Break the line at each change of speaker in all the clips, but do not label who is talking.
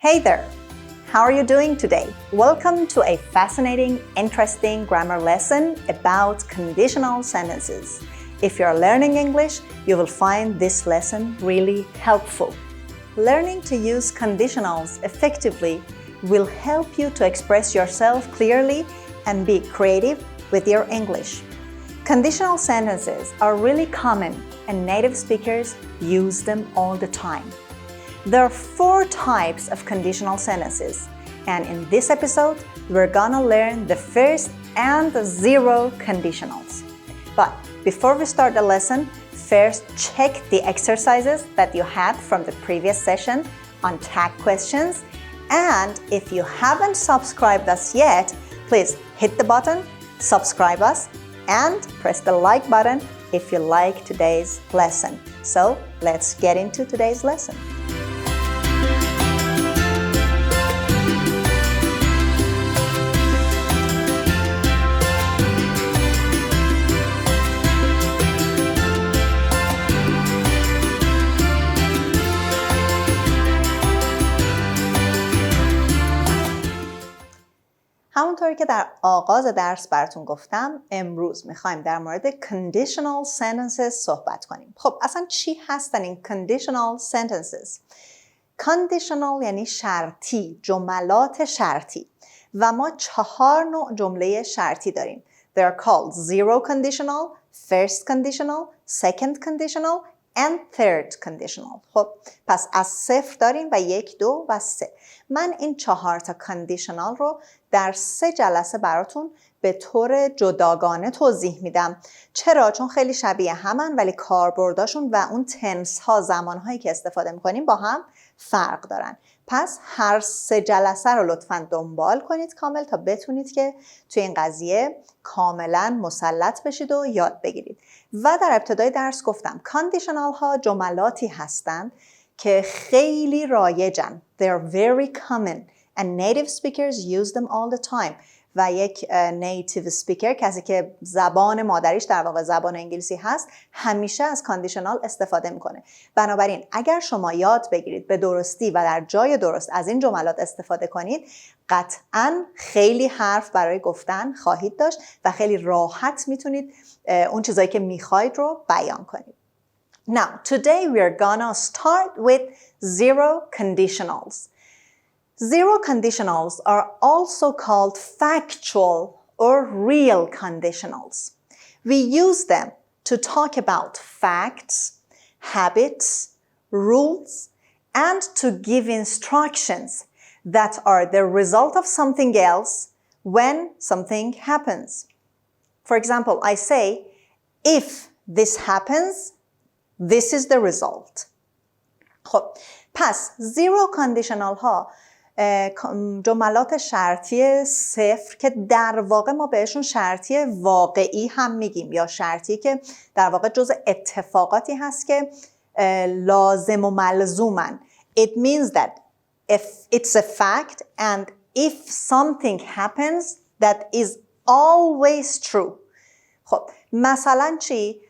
Hey there! How are you doing today? Welcome to a fascinating, interesting grammar lesson about conditional sentences. If you're learning English, you will find this lesson really helpful. Learning to use conditionals effectively will help you to express yourself clearly and be creative with your English. Conditional sentences are really common and native speakers use them all the time. There are 4 types of conditional sentences, and in this episode, we're gonna learn the first and the 0 conditionals. But before we start the lesson, first check the exercises that you had from the previous session on tag questions. And if you haven't subscribed us yet, please hit the button, subscribe us, and press the like button if you like today's lesson. So let's get into today's lesson. همونطوری که در آغاز درس براتون گفتم، امروز میخوایم در مورد conditional sentences صحبت کنیم. خب اصلا چی هستن این conditional sentences؟ conditional یعنی شرطی، جملات شرطی. و ما 4 نوع جمله شرطی داریم. They are called 0 conditional, first conditional, second conditional, and third conditional. خب پس از 0 داریم و 1, 2 و 3. من این 4 تا conditional رو در 3 جلسه براتون به طور جداگانه توضیح میدم. چرا؟ چون خیلی شبیه همن ولی کاربرداشون و اون تنس ها، زمانهایی که استفاده میکنیم با هم فرق دارن. پس هر 3 جلسه رو لطفاً دنبال کنید کامل تا بتونید که توی این قضیه کاملاً مسلط بشید و یاد بگیرید. و در ابتدای درس گفتم کاندیشنال ها جملاتی هستند که خیلی رایجن. They are very common and native speakers use them all the time. و یک native speaker، کسی که زبان مادریش در واقع زبان انگلیسی هست، همیشه از کاندیشنال استفاده میکنه. بنابراین اگر شما یاد بگیرید به درستی و در جای درست از این جملات استفاده کنید، قطعاً خیلی حرف برای گفتن خواهید داشت و خیلی راحت میتونید اون چیزایی که میخواید رو بیان کنید. Now, today we are gonna start with 0 conditionals. 0 conditionals are also called factual or real conditionals. We use them to talk about facts, habits, rules, and to give instructions that are the result of something else when something happens. For example, I say, if this happens, this is the result. خب پس 0 conditional ها جملات شرطی 0 که در واقع ما بهشون شرطی واقعی هم میگیم یا شرطی که در واقع جزء اتفاقاتی هست که لازم و ملزومن. It means that if it's a fact and if something happens that is always true. خب مثلا چی؟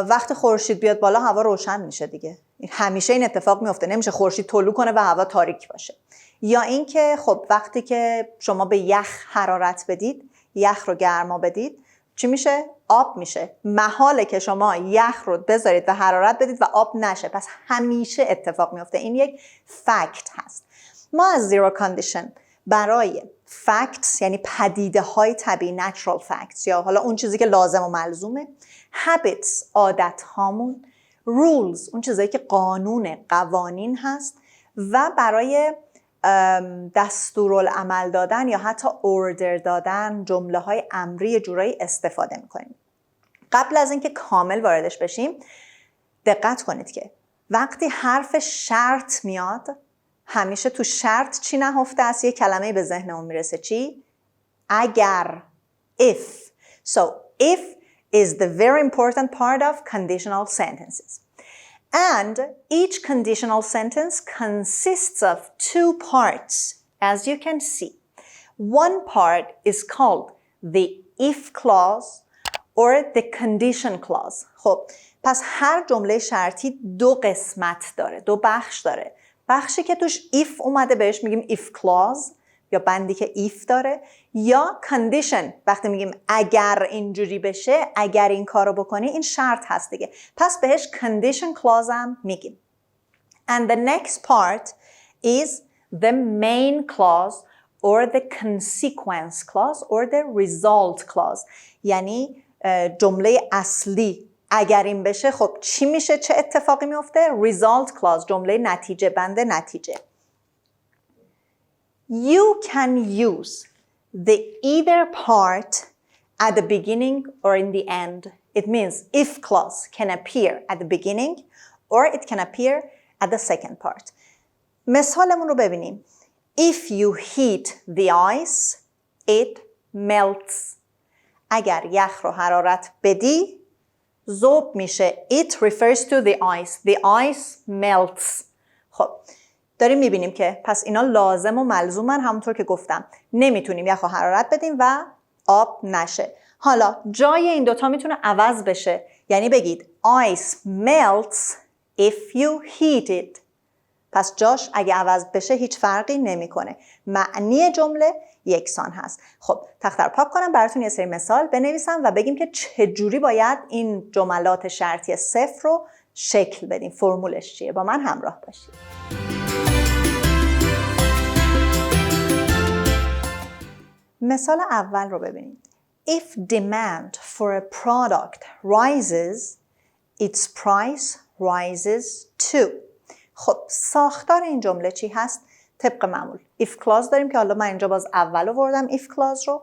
وقتی خورشید بیاد بالا هوا روشن میشه دیگه. همیشه این اتفاق میفته، نمیشه خورشید طلوع کنه و هوا تاریک باشه. یا اینکه خب وقتی که شما به یخ حرارت بدید، یخ رو گرما بدید، چی میشه؟ آب میشه. محاله که شما یخ رو بذارید و حرارت بدید و آب نشه. پس همیشه اتفاق میفته. این یک فکت هست. ما از 0 condition برای facts یعنی پدیده های طبیعی natural facts یا حالا اون چیزی که لازم و ملزومه، habits عادت هامون، rules اون چیزایی که قانون قوانین هست و برای دستورالعمل دادن یا حتی order دادن جمله های امری جورایی استفاده میکنیم. قبل از اینکه کامل واردش بشیم دقت کنید که وقتی حرف شرط میاد همیشه تو شرط چی نهفته است؟ یه کلمه به ذهنمون میرسه چی؟ اگر. if. So if is the very important part of conditional sentences. And each conditional sentence consists of 2 parts, as you can see. One part is called the if clause or the condition clause. خب پس هر جمله شرطی 2 قسمت داره، 2 بخش داره. بخشی که توش if اومده بهش میگیم if clause یا بندی که if داره، یا condition وقتی میگیم اگر اینجوری بشه، اگر این کارو بکنی، این شرط هست دیگه، پس بهش condition clause هم میگیم. And the next part is the main clause or the consequence clause or the result clause. یعنی جمله اصلی اگر این بشه خب چی میشه، چه اتفاقی میفته؟ result clause، جمله نتیجه بند نتیجه. You can use the either part at the beginning or in the end. It means if clause can appear at the beginning or it can appear at the second part. مثالمون رو ببینیم. If you heat the ice, it melts. اگر یخ رو حرارت بدی، ذوب میشه. It refers to the ice. The ice melts. خب داریم میبینیم که پس اینا لازم و ملزومن، همونطور که گفتم نمیتونیم یخ رو حرارت بدیم و آب نشه. حالا جای این دوتا میتونه عوض بشه، یعنی بگید ice melts if you heat it. پس جاش اگه عوض بشه هیچ فرقی نمیکنه، معنی جمله یکسان هست. خب تخته رو پاک کنم، براتون یه سری مثال بنویسم و بگیم که چجوری باید این جملات شرطی صفر رو شکل بدیم، فرمولش چیه. با من همراه باشید. مثال اول رو ببینید. If demand for a product rises, its price rises too. خب ساختار این جمله چی هست؟ طبق معمول if clause داریم که حالا من اینجا باز اول آوردم if clause رو.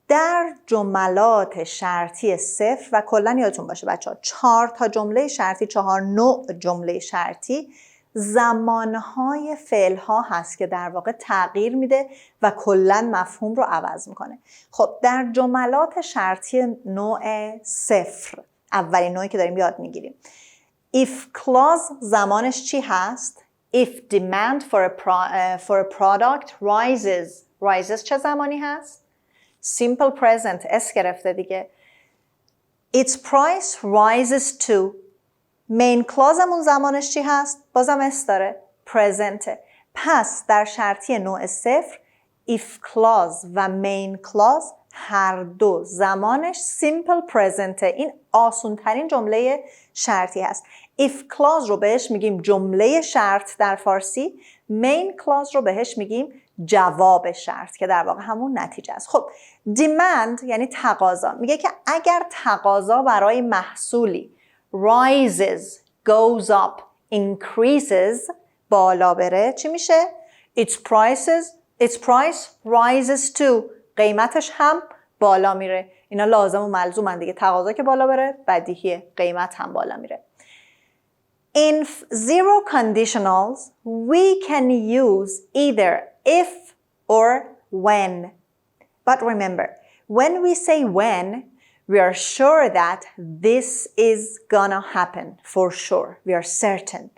در جملات شرطی صفر و کلا یادتون باشه بچه‌ها 4 تا جمله شرطی، 4 نوع جمله شرطی، زمانهای فعلها هست که در واقع تغییر میده و کلا مفهوم رو عوض میکنه. خب در جملات شرطی نوع صفر، اولین نوعی که داریم یاد میگیریم، if clause زمانش چی هست؟ If demand for a product rises چه زمانی هست؟ Simple present اس گرفته دیگه. Its price rises too. main clauseمون زمانش چی هست؟ بازم اس داره. present. پس در شرطی نوع صفر if clause و main clause هر دو زمانش simple present. این آسون ترین جمله شرطی هست. if clause رو بهش میگیم جمله شرط در فارسی، main clause رو بهش میگیم جواب شرط که در واقع همون نتیجه است. خب demand یعنی تقاضا. میگه که اگر تقاضا برای محصولی rises, goes up, increases بالا بره چی میشه؟ its price rises too. قیمتش هم بالا میره. اینا لازم و ملزومن دیگه. تقاضا که بالا بره بدیهیه، قیمت هم بالا میره. In zero conditionals, we can use either if or when. But remember, when we say when, we are sure that this is gonna happen for sure. We are certain.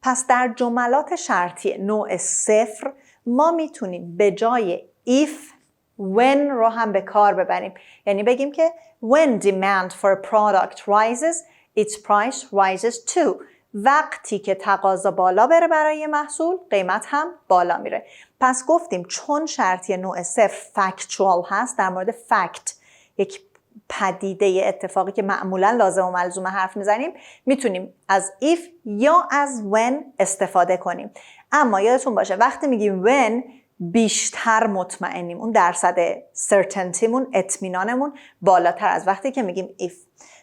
پس در جملات شرطی نوع صفر ما میتونیم به جای if when رو هم به کار ببریم. یعنی بگیم که when demand for a product rises, its price rises too. وقتی که تقاضا بالا بره برای محصول، قیمت هم بالا میره. پس گفتیم چون شرطی نوع صفر فکتوال هست، در مورد فکت، یک پدیده اتفاقی که معمولا لازم و ملزوم حرف میزنیم، میتونیم از if یا از when استفاده کنیم. اما یادتون باشه وقتی میگیم when بیشتر مطمئنیم، اون درصد certaintyمون، اطمینانمون بالاتر از وقتی که میگیم if.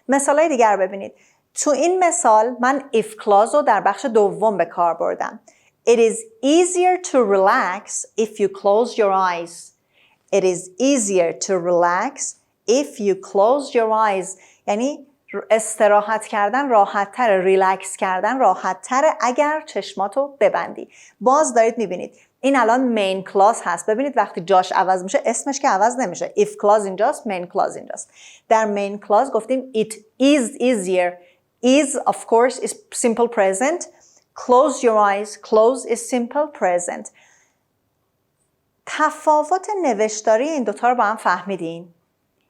مثالای دیگر رو ببینید. تو این مثال من if clause رو در بخش دوم به کار بردم. It is easier to relax if you close your eyes. It is easier to relax if you close your eyes. یعنی استراحت کردن راحت تره، ریلکس کردن راحت تره اگر چشماتو ببندی. باز دارید میبینید این الان مین کلاس هست. ببینید وقتی جاش عوض میشه اسمش که عوض نمیشه. if clause اینجاست، مین کلاس اینجاست. در مین کلاس گفتیم it is easier. is of course is simple present. Close your eyes. Close is simple present. تفاوت نوشتاری این دوتا رو با هم فهمیدین؟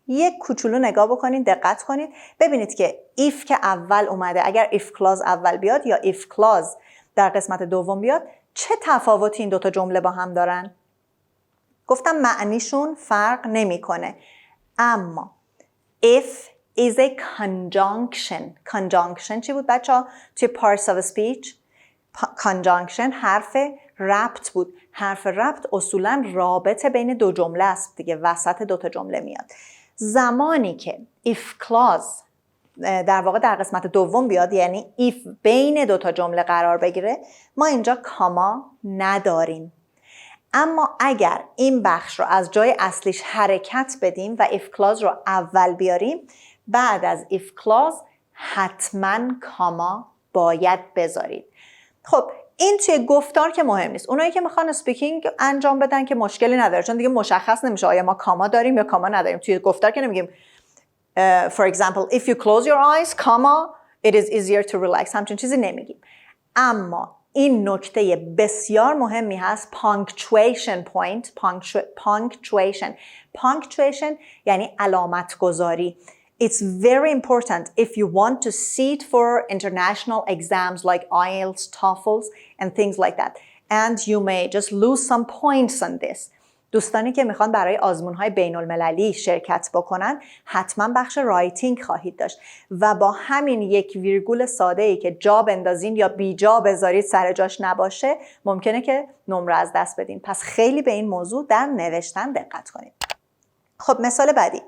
یک کوچولو نگاه بکنید، دقت کنید، ببینید که if که اول اومده، اگر if clause اول بیاد یا if clause در قسمت دوم بیاد، چه تفاوتی این دوتا جمله با هم دارن؟ گفتم معنیشون فرق نمیکنه. اما if is a conjunction. conjunction چی بود بچه ها؟ توی parts of a speech conjunction حرف ربط بود. حرف ربط اصولا رابطه بین دو جمله است دیگه، وسط دوتا جمله میاد. زمانی که if clause در واقع در قسمت دوم بیاد، یعنی if بین دوتا جمله قرار بگیره، ما اینجا کاما نداریم. اما اگر این بخش رو از جای اصلیش حرکت بدیم و if clause رو اول بیاریم، بعد از if clause حتما کاما باید بذارید. خب این توی گفتار که مهم نیست. اونایی که میخوان اسپیکینگ انجام بدن که مشکلی نداره، چون دیگه مشخص نمیشه آیا ما کاما داریم یا کاما نداریم. توی گفتار که نمیگیم for example if you close your eyes comma it is easier to relax، همچین چیزی نمیگیم. اما این نکته بسیار مهمی هست، punctuation point. punctuation یعنی علامت گذاری. It's very important if you want to sit for international exams like IELTS, TOEFLs and things like that. And you may just lose some points on this. دوستانی که میخوان برای آزمون‌های بین‌المللی شرکت بکنن حتما بخش رایتینگ خواهید داشت و با همین یک ویرگول ساده‌ای که جا بندازین یا بی جا بذارید سر جاش نباشه، ممکنه که نمره از دست بدین. پس خیلی به این موضوع در نوشتن دقت کنید. خب مثال بعدی.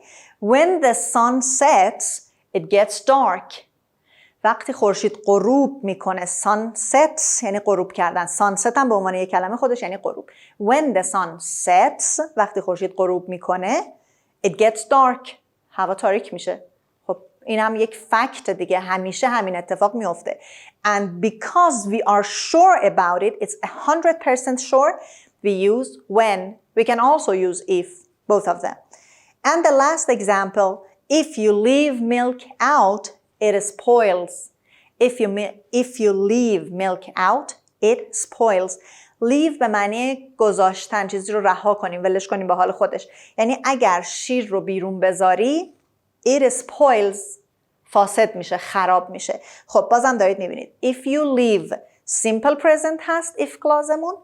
When the sun sets, it gets dark. وقتی خورشید غروب میکنه، sun sets یعنی غروب کردن. sunset هم به عنوان یک کلمه خودش یعنی غروب. When the sun sets، وقتی خورشید غروب میکنه، it gets dark. هوا تاریک میشه. خب این هم یک فکت دیگه، همیشه همین اتفاق میفته. And because we are sure about it, it's 100% sure, we use when. We can also use if, both of them. And the last example, if you leave milk out, it spoils. If you leave milk out, it spoils. Leave به معنی گذاشتن، چیزی رو رها کنیم، ولش کنیم به حال خودش. یعنی اگر شیر رو بیرون بذاری، it spoils، فاسد میشه، خراب میشه. خب بازم دارید میبینید. If you leave simple present هست if clauseمون،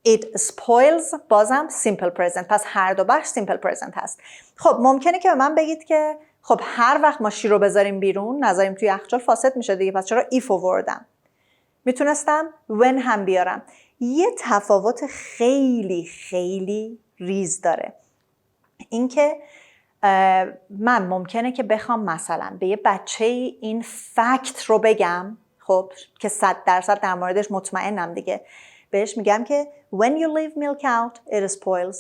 it spoils بازم simple present. پس هر دو بخش simple present هست. خب ممکنه که به من بگید که خب هر وقت ما شیر رو بذاریم بیرون، نذاریم توی یخچال، فاسد میشه دیگه، پس چرا if آوردم؟ میتونستم when هم بیارم. یه تفاوت خیلی خیلی ریز داره. اینکه من ممکنه که بخوام مثلا به یه بچه این فکت رو بگم، خب که 100% در موردش مطمئنم دیگه، بهش میگم که when you leave milk out it spoils.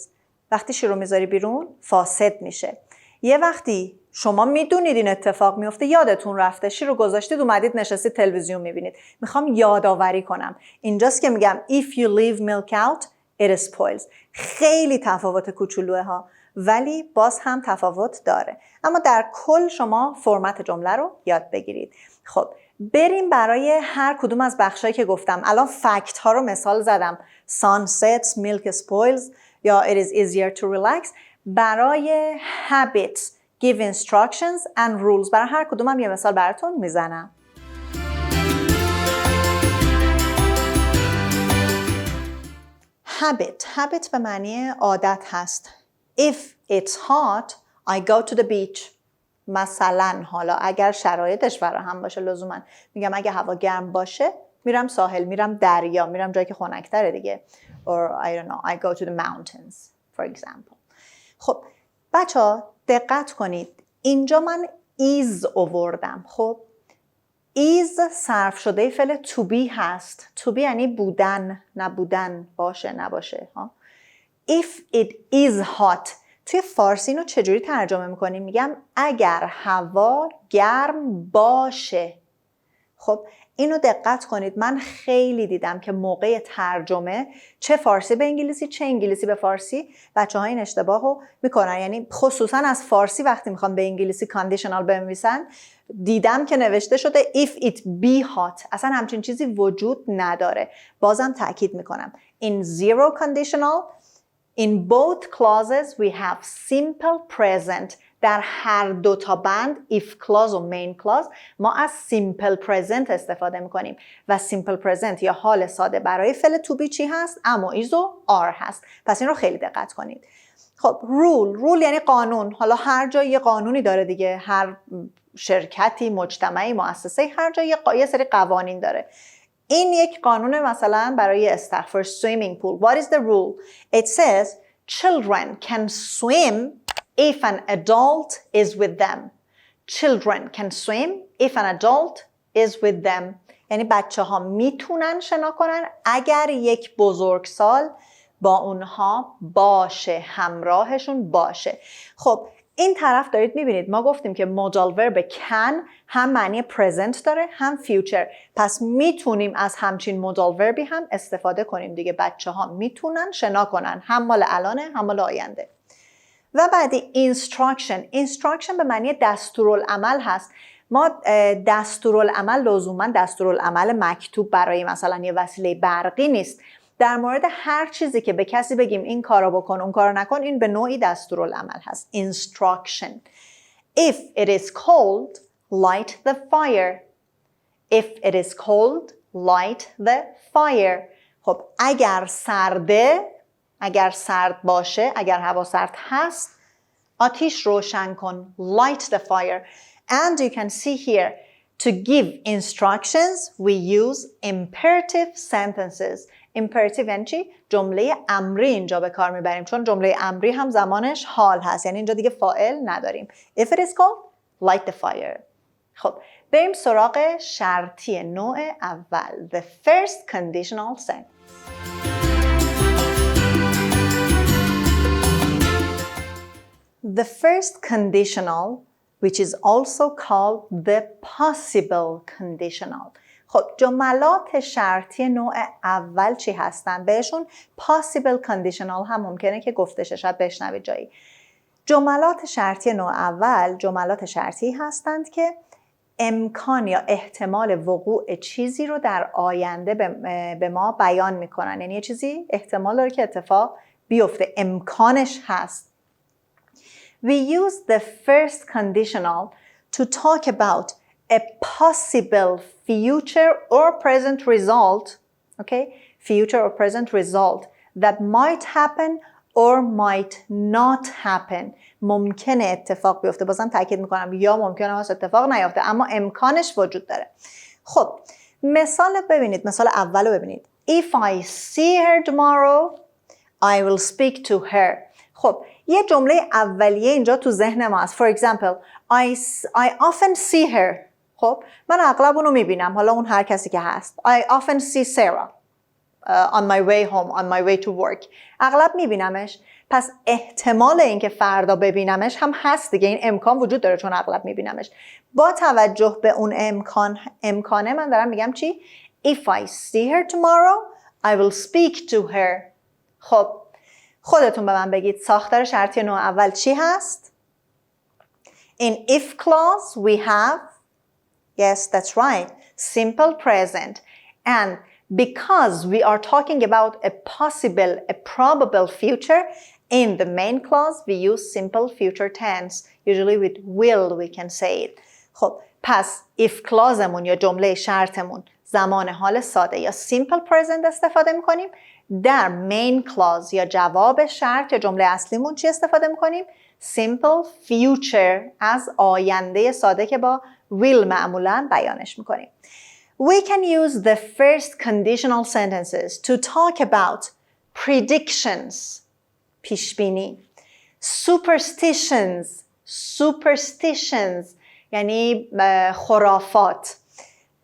وقتی شیر رو میذاری بیرون فاسد میشه. یه وقتی شما میدونید این اتفاق میفته، یادتون رفته، شیر رو گذاشتید اومدید نشستید تلویزیون میبینید، میخوام یادآوری کنم، اینجاست که میگم if you leave milk out it spoils. خیلی تفاوت کوچولوه ها، ولی باز هم تفاوت داره. اما در کل شما فرمت جمله رو یاد بگیرید. خب بریم برای هر کدوم از بخشایی که گفتم. الان فکت ها رو مثال زدم. sun sets, milk spoils یا it is easier to relax. برای habits, give instructions and rules، برای هر کدوم هم یه مثال براتون میزنم. habit به معنی عادت هست. If it's hot, I go to the beach. مثلا حالا اگر شرایطش فراهم باشه، لزوما میگم اگه هوا گرم باشه میرم ساحل، میرم دریا، میرم جایی که خنک‌تره دیگه. Or I don't know, I go to the mountains for example. خب بچه‌ها دقت کنید، اینجا من is آوردم. خب is صرف شده فعل to be هست. to be یعنی بودن، نبودن، باشه نباشه ها. If it is hot، توی فارسی اینو چجوری ترجمه میکنیم؟ میگم اگر هوا گرم باشه. خب اینو دقت کنید، من خیلی دیدم که موقع ترجمه چه فارسی به انگلیسی چه انگلیسی به فارسی بچه‌ها این اشتباه رو میکنن. یعنی خصوصا از فارسی وقتی میخوام به انگلیسی conditional بنویسن، دیدم که نوشته شده if it be hot. اصلا همچین چیزی وجود نداره. بازم تاکید میکنم in zero conditional in both clauses we have simple present در هر دو تا بند if clause و main clause ما از simple present استفاده میکنیم و simple present یا حال ساده برای فعل to be چی هست؟ am و is و are هست. پس این رو خیلی دقت کنید. خب rule یعنی قانون. حالا هر جا یه قانونی داره دیگه، هر شرکتی، مجتمعی، مؤسسه هر جا یه سری قوانین داره. این یک قانون مثلا برای استخر for swimming pool. What is the rule? It says children can swim if an adult is with them. Children can swim if an adult is with them. یعنی بچه ها میتونن شنا کنن اگر یک بزرگسال با اونها باشه، همراهشون باشه. خب این طرف دارید میبینید ما گفتیم که مودال ورب can هم معنی present داره هم future. پس میتونیم از همچین مودال وربی هم استفاده کنیم دیگه. بچه ها میتونن شنا کنن، هم مال الانه هم مال آینده. و بعدی instruction به معنی دستورالعمل هست. ما دستورالعمل لزوما دستورالعمل مکتوب برای مثلا یه وسیله برقی نیست. در مورد هر چیزی که به کسی بگیم این کارو بکن اون کارو نکن، این به نوعی دستورالعمل هست. instruction. If it is cold, light the fire. If it is cold, light the fire. خب اگر سرد باشه، اگر هوا سرد هست، آتیش روشن کن. light the fire. And you can see here, to give instructions, we use imperative sentences. imperative یعنی چی؟ جمله امری اینجا به کار میبریم، چون جمله امری هم زمانش حال هست، یعنی اینجا دیگه فاعل نداریم. If it is cold, light the fire. خب بریم سراغ شرطی نوع اول. The first conditional sentence. The first conditional, which is also called the possible conditional. خب جملات شرطی نوع اول چی هستن؟ بهشون possible conditional هم ممکنه که گفته شه، شاید بشنوید جایی. جملات شرطی نوع اول جملات شرطی هستند که امکان یا احتمال وقوع چیزی رو در آینده به ما بیان میکنن. یعنی یه چیزی احتمال داره که اتفاق بیفته، امکانش هست. We use the first conditional to talk about a possible future or present result, okay? Future or present result that might happen or might not happen. ممکنه اتفاق بیفته، بازم تاکید میکنم، یا ممکنه هست اتفاق نیفته، اما امکانش وجود داره. خب مثال ببینید، مثال اول رو ببینید. If I see her tomorrow, I will speak to her. خب یه جمله اولیه اینجا تو ذهن ما هست. For example, I often see her. خب من اغلب اونو میبینم، حالا اون هر کسی که هست. I often see Sarah on my way home, on my way to work. اغلب میبینمش. پس احتمال اینکه فردا ببینمش هم هست دیگه، این امکان وجود داره چون اغلب میبینمش. با توجه به اون امکانه من دارم میگم چی؟ If I see her tomorrow, I will speak to her. خب خودتون به من بگید ساختار شرطی نوع اول چی هست؟ In if clause we have, yes, that's right, simple present. And because we are talking about a possible, a probable future, in the main clause we use simple future tense. Usually with will we can say it. خب پس if clauseمون یا جمله شرطمون زمان حال ساده یا simple present استفاده میکنیم. در main clause یا جواب شرط یا جمله اصلیمون چی استفاده میکنیم؟ simple future از آینده ساده که با will معمولاً بیانش میکنیم. We can use the first conditional sentences to talk about predictions, پیشبینی, superstitions یعنی خرافات,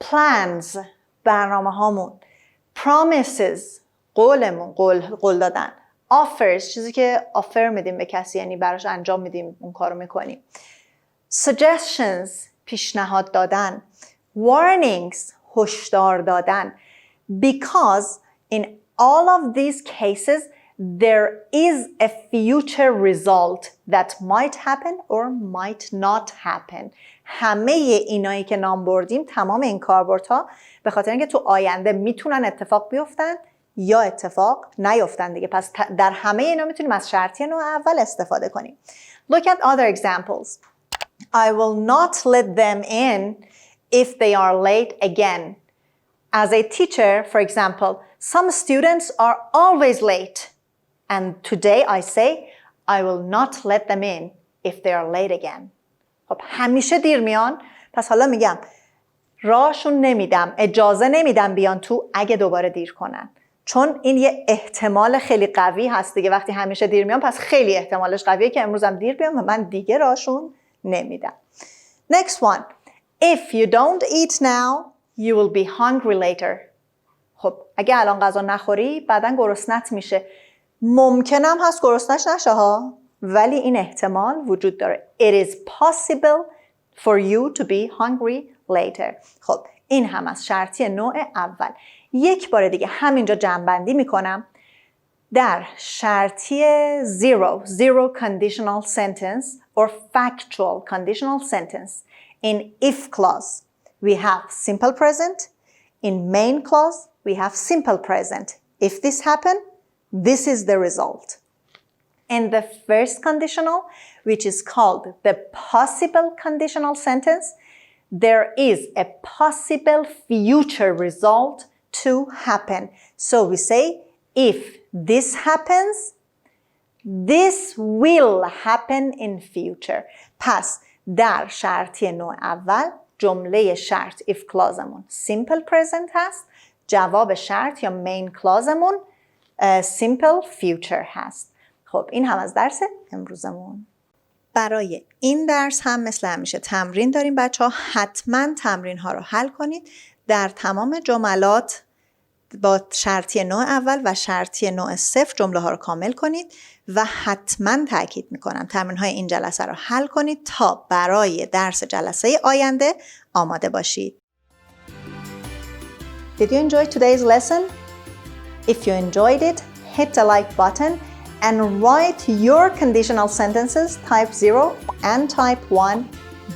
plans برنامه هامون, promises قولمون, قول دادن, offers چیزی که offer میدیم به کسی یعنی براش انجام میدیم اون کارو میکنیم, suggestions پیشنهاد دادن, warnings هشدار دادن. Because in all of these cases there is a future result that might happen or might not happen. همه اینایی که نام بردیم، تمام این کاربردها به خاطر اینکه تو آینده میتونن اتفاق بیفتن یا اتفاق نیفتن دیگه. پس در همه اینا میتونیم از شرطی نوع اول استفاده کنیم. Look at other examples. I will not let them in if they are late again. As a teacher, for example, some students are always late. And today I say, I will not let them in if they are late again. خب همیشه دیر میان. پس حالا میگم راهشون نمیدم، اجازه نمیدم بیان تو اگه دوباره دیر کنن. چون این یه احتمال خیلی قوی هست دیگه. وقتی همیشه دیر میان پس خیلی احتمالش قویه که امروز هم دیر بیان و من دیگه راهشون نمیدم. Next one. If you don't eat now, you will be hungry later. خب اگه الان غذا نخوری بعداً گرسنت میشه. ممکنم هست گرسنش نشه ها، ولی این احتمال وجود داره. It is possible for you to be hungry later. خب این هم از شرطی نوع اول. یک بار دیگه همینجا جمع‌بندی میکنم. در شرطی zero conditional sentence or factual conditional sentence, in if clause we have simple present, in main clause we have simple present. If this happen, this is the result. In the first conditional, which is called the possible conditional sentence, there is a possible future result to happen. So we say, if this happens, this will happen in future. پس در شرطی نوع اول جمله شرط if clauseمون simple present هست، جواب شرط یا main clauseمون simple future هست. خب این هم از درس امروزمون. برای این درس هم مثل همیشه تمرین داریم بچه ها. حتما تمرین ها رو حل کنید. در تمام جملات با شرطی نوع اول و شرطی نوع صفر جمله ها رو کامل کنید و حتما تاکید میکنم تمرین های این جلسه رو حل کنید تا برای درس جلسه آینده آماده باشید. Did you enjoy today's lesson? If you enjoyed it, hit the like button and write your conditional sentences type 0 and type 1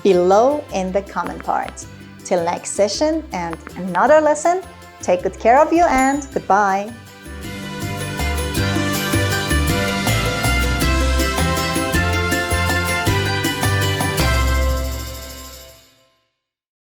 below in the comment part. Till next session and another lesson, take good care of you and goodbye.